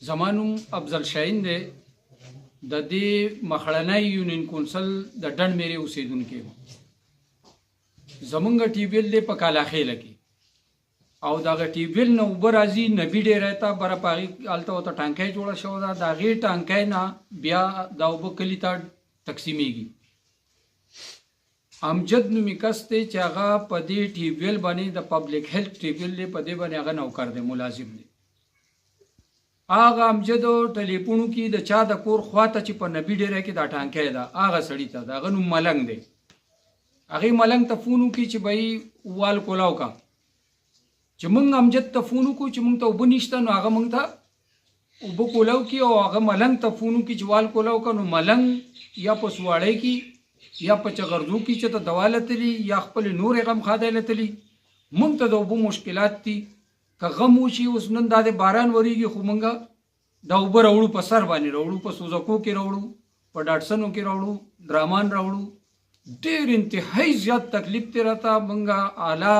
زما نوم افضل شاهین دی. د دې مخړنی یونین کونسل د ډنډ میرې اوسېدونکی وم. زمونږ ټیوبویل دی په کالاخیله کې او دغه ټیوبویل نه اوبه راځي نبي ډېری ته بره په هغې هلته ورته ټانکی جوړه شوې ده. د هغې ټانکی نه بیا دا اوبه کلي ته تقسیمیږي. امجد نومي کس دی چې هغه په دې ټیوبویل باندې د پبلک هیلث ټیوبویل دی په دې باندې هغه نوکر دی ملازم دی. هغه امجد ټلیفون کې د چا د کور خواته چې په نبي ډېری کې دا ټانکی ده هغه سړي ته د هغه نوم ملنګ دی. هغې ملنګ ته فون وکړي چې بهی وال کولاو کا چې موږ امجد ته فون وکړو چې موږ ته اوبه نشته نو هغه موږ ته اوبه کولاو کړي او هغه ملنګ ته فون وکړي چې وال کولاو کا نو ملنګ یا په سواړی کې یا په چغردو کې چې ته دوا لتلی یا خپل نورې غم خادی لتلی. موږ ته د اوبو مشکلات دي. که غم وشي اوس نن دا د باران وریږي خو موږ دا اوبه راوړو په سر باندې راوړو په سوزکو کې راوړو په ډاټسنو کې راوړو درمان راوړو. ډېر انتهایی زیات تکلیف دی راته. موږ اعلی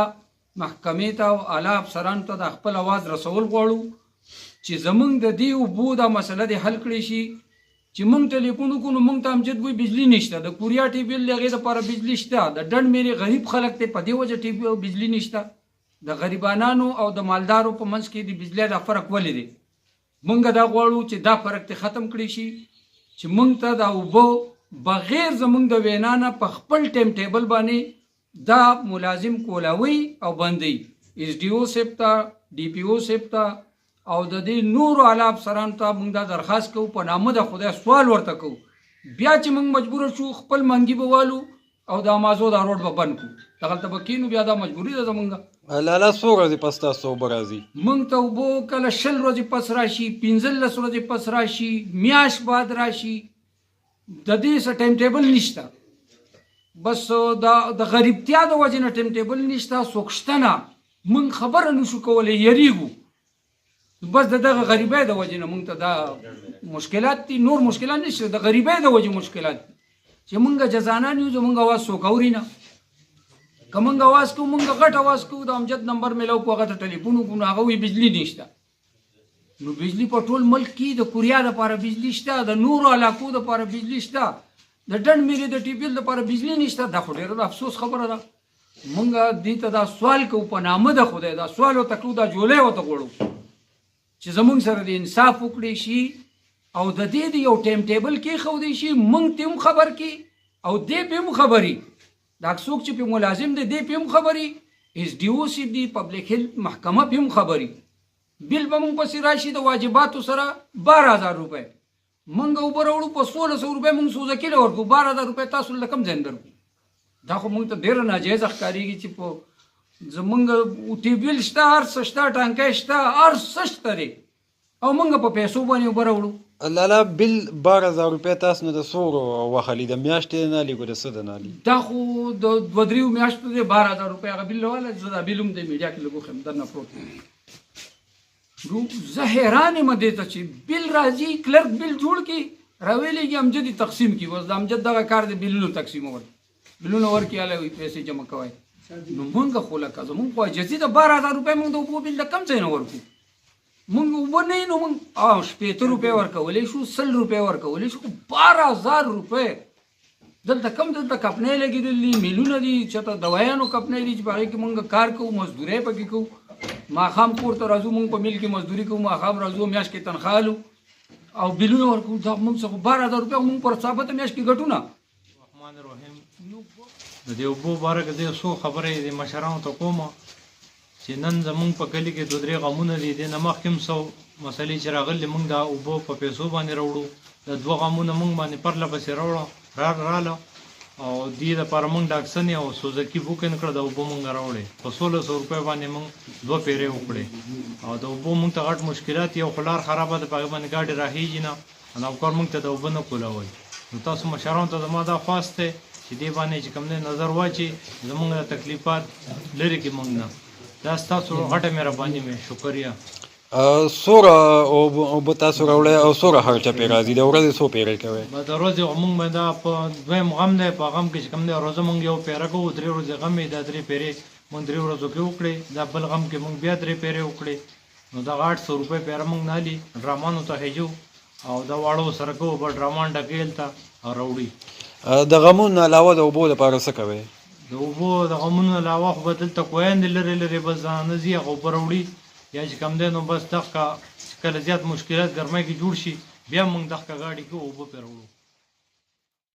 محکمې ته او اعلی افسرانو ته د خپل اواز رسول غواړو چې زموږ د دې اوبو دا مسله دې حل کړی شي. چې موږ ټلیفون وکړو نو موږ ته امجد وایي بجلي نشته. د کوریا ټیوبویل د هغې دپاره بجلي شته. د ډنډ میرې غریب خلک دی په دې وجه بجلي نشته. د غریبانانو او د مالدارو په منځ کې د بجلي دا فرق ولې دی؟ موږ دا غواړو چې دا فرق ته ختم کړی شي چې موږ ته دا اوبه بغیر زموږ د وینا نه په خپل ټایم ټیبل باندې دا ملازم کولاوي او بندي ایس ډي او صاحب ته ډي پي او صاحب ته او د دې نورو اعلی افسرانو ته موږ دا درخواست کوو په نامه د خدای سوال ورته کوو. بیا چې موږ مجبوره شو خپل منګي به والو او د امازو دا روډ به بند کړو دغلته به کینو بیا دا مجبوري ده زموږ. لاله څو ورځې پس تاسو اوبه راځي؟ موږ ته اوبه کله 20 ورځې پس راشي 15 ورځې پس راشي میاشت بعد راشي. د دې څه ټایم ټیبل نشته. بس د غریبتیا د وجې نه ټایم ټیبل نشته. څوک شته نه. موږ خبره نشو کولی یریږو. بس د دغه غریبۍ د وجې نه موږ ته دا مشکلات دي. نور مشکلات نشته. د غریبۍ د وجې مشکلات دي چې موږ جزانان یو زموږ اواز څوک اوري نه. که موږ اواز کوو موږ غټ اواز کوو د امجد نمبر میلاو کو هغه ته ټلیفون وکړو نو هغه وایي بجلي نشته. نو بجلی په ټول ملک کې د کوریا دپاره بجلی شته. د نورو علاقو دپاره بجلی شته. د ډنډ میرې د ټیوبویل دپاره بجلی نشته. دا خو ډېره د افسوس خبره ده. موږ دې ته دا سوال کوو په نامه د خدای. دا سوال ورته کوو دا جولی ورته غواړو چې زموږ سره د انصاف وکړی شي او د دې د یو ټایم ټیبل کېښودی شي. موږ ته هم خبر کړي او دې پې هم خبري. دا څوک چې پې ملازم دی دې پې هم خبري. ایس ډي او صاحب دی پبلک هیلث محکمه پې هم خبري. بل به موږ پسې راشي د واجباتو سره 12,000 روپۍ. موږ اوبه راوړو په 1600 روپۍ موږ سوزکي له ورکړو. 12,000 روپۍ تاسو له کوم ځای نه درکړو؟ دا خو موږ ته ډېره ناجایزه ښکارېږي چې په زموږ ټیوبویل شته هر څه شته ټانکی شته هر څه شته دی او موږ په پیسو باندې اوبه راوړو. لاله بل 12,000 روپۍ تاسو نه د څو وخلي د میاشتې نه لیکو د څه د نه لي؟ دا خو د 2-3 میاشتو دی 12,000 روپۍ هغه بل راواله. زه دا بل هم د میډیا کې لږ وښیم درنه پروت دی. زه حیران یم دې ته چې بل راځي کلرک بل جوړ کړي راویلېږي امجد یې تقسیم کړي. بس د امجد دغه کار دی بلونو تقسیمول. بلونه ورکړي هله وایي پیسې جمع کوئ. نو موږ خو لکه زموږ خو عاجزي د 12,000 روپۍ موږ د اوبو بل د کم ځای نه ورکړو. موږ اوبه نه نو موږ 80 روپۍ ورکولی شو 100 روپۍ ورکولی شو. 12,000 روپۍ دلته کم دلته کپنۍ لګېدلي دي میلونه دي چېرته دوایانو کپنۍ دي چې په هغې کې موږ کار کوو مزدورۍ پکې کوو. ماښام کور ته راځو موږ په میل کې مزدوري کوو. ماښام راځو میاشت کې تنخواه لو او بلونه ورکوو. دا موږ څه خو 12,000 روپۍ موږ پر ثابته میاشت کې ګټو نه. د دې اوبو باره کې زه څو خبرې د مشرانو ته کوم چې نن زمونږ په کلي کې 2-3 غمونه دي. دې نه مخکې هم څو مسلې چې راغلې موږ دا اوبو په پیسو باندې راوړو. د 2 غمونه موږ باندې پرله پسې راله او دې دپاره موږ ډاکسنې او سوزکي بوکن کړه. د اوبو موږ راوړې په 1600 روپۍ باندې موږ 2 پیرې وکړې او د اوبو موږ ته غټ مشکلات. یو خو لار خرابه ده په هغې باندې ګاډي راخېږي نه او کار موږ ته د اوبه نه کولاوئ. نو تاسو مشرانو ته زما دا خواست دی چې دې باندې چې کوم دی نظر واچي زموږ د تکلیفات لرې کړي موږ نه. دا ستاسو غټه مهرباني مې شکریه. څومره اوبه تاسو راوړئ او څومره خرچه پرې راځي؟ د ورځې څو پیرې کوئ؟ د ورځې موږ به دا په 2م غم دی. په غم کې چې کوم دی روزه موږ یو پیره کوو. 3 ورځې غم یې دا 3 پیرې موږ 3 ورځو کې وکړې. دا بل غم کې موږ بیا 3 پیرې وکړې. نو دغه 800 روپۍ پیره موږ نالي ډرامانو ته هجو او دا واړو سره کوو به ډرامان ډکېل ته او راوړي. د غمونو علاوه د اوبو لپاره څه کوئ؟ د اوبو د غمونو علاوه خو به دلته کویندې لرې لرې بس ځانه ځي هغه اوبه راوړي یا چې کم دی نو بس دغه کله زیات مشکلات ګرمۍ کې جوړ شي بیا موږ دغه ګاډي کې اوبه پرې راوړو.